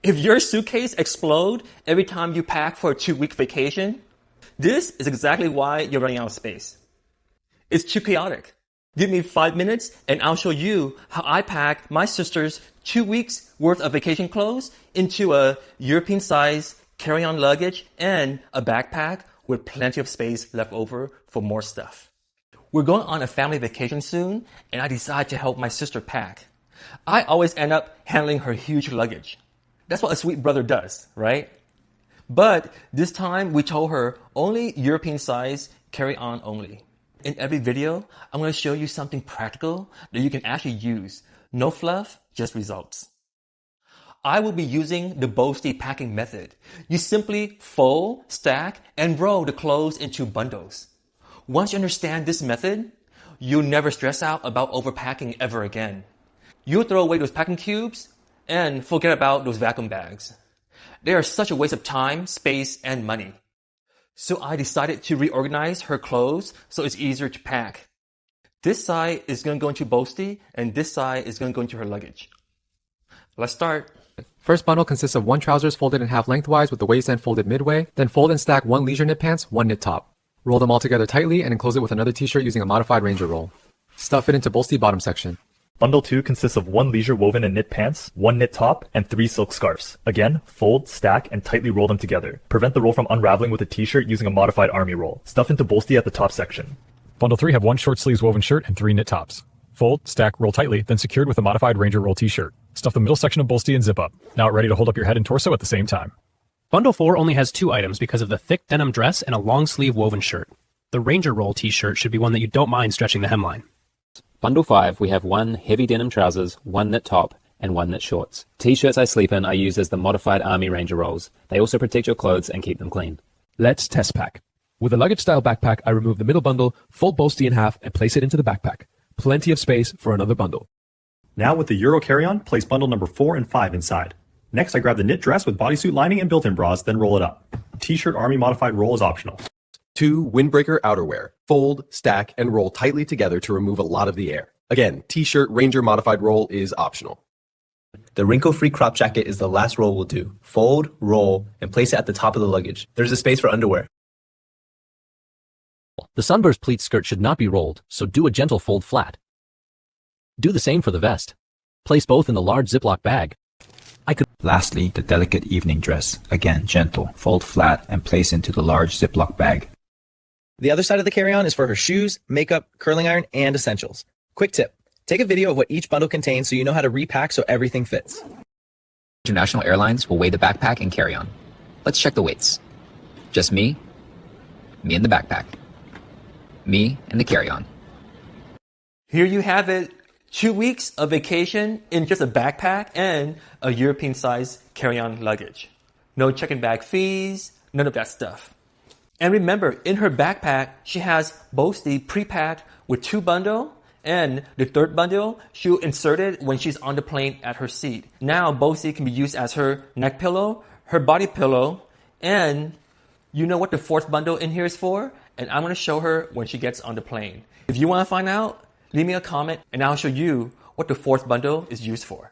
If your suitcase explodes every time you pack for a 2-week vacation, this is exactly why you're running out of space. It's too chaotic. Give me 5 minutes and I'll show you how I packed my sister's 2 weeks worth of vacation clothes into a European size carry-on luggage and a backpack with plenty of space left over for more stuff. We're going on a family vacation soon and I decided to help my sister pack. I always end up handling her huge luggage. That's what a sweet brother does, right? But this time we told her only European size carry-on only. In every video, I'm going to show you something practical that you can actually use. No fluff, just results. I will be using the Bolstie Packing Method. You simply fold, stack, and roll the clothes into bundles. Once you understand this method, you'll never stress out about overpacking ever again. You'll throw away those packing cubes and forget about those vacuum bags. They are such a waste of time, space, and money. So I decided to reorganize her clothes so it's easier to pack. This side is going to go into Bolstie, and this side is going to go into her luggage. Let's start. First bundle consists of 1 trousers folded in half lengthwise with the waistband folded midway, then fold and stack 1 leisure knit pants, 1 knit top. Roll them all together tightly and enclose it with another t-shirt using a modified Ranger roll. Stuff it into Bolstie bottom section. Bundle 2 consists of 1 leisure woven and knit pants, 1 knit top, and 3 silk scarves. Again, fold, stack, and tightly roll them together. Prevent the roll from unraveling with a t-shirt using a modified army roll. Stuff into Bolstie at the top section. Bundle 3 have 1 short sleeves woven shirt and 3 knit tops. Fold, stack, roll tightly, then secured with a modified Ranger roll t-shirt. Stuff the middle section of Bolstie and zip up. Now ready to hold up your head and torso at the same time. Bundle 4 only has 2 items because of the thick denim dress and a long sleeve woven shirt. The Ranger roll t-shirt should be one that you don't mind stretching the hemline. Bundle 5, we have 1 heavy denim trousers, 1 knit top, and 1 knit shorts. T-shirts I sleep in are used as the modified Army Ranger rolls. They also protect your clothes and keep them clean. Let's test pack. With a luggage-style backpack, I remove the middle bundle, fold Bolstie in half, and place it into the backpack. Plenty of space for another bundle. Now with the Euro carry-on, place bundle number 4 and 5 inside. Next, I grab the knit dress with bodysuit lining and built-in bras, then roll it up. T-shirt Army modified roll is optional. 2 windbreaker outerwear. Fold, stack, and roll tightly together to remove a lot of the air. Again, t-shirt Ranger modified roll is optional. The wrinkle-free crop jacket is the last roll we'll do. Fold, roll, and place it at the top of the luggage. There's a space for underwear. The sunburst pleat skirt should not be rolled, so do a gentle fold flat. Do the same for the vest. Place both in the large Ziploc bag. Lastly, the delicate evening dress. Again, gentle, fold flat, and place into the large Ziploc bag. The other side of the carry-on is for her shoes, makeup, curling iron, and essentials. Quick tip. Take a video of what each bundle contains so you know how to repack so everything fits. International Airlines will weigh the backpack and carry-on. Let's check the weights. Just me and the backpack, me and the carry-on. Here you have it. 2 weeks of vacation in just a backpack and a European size carry-on luggage. No check-in bag fees, none of that stuff. And remember, in her backpack, she has Bolstie pre-packed with 2 bundles, and the 3rd bundle, she'll insert it when she's on the plane at her seat. Now, Bolstie can be used as her neck pillow, her body pillow, and you know what the 4th bundle in here is for? And I'm going to show her when she gets on the plane. If you want to find out, leave me a comment and I'll show you what the 4th bundle is used for.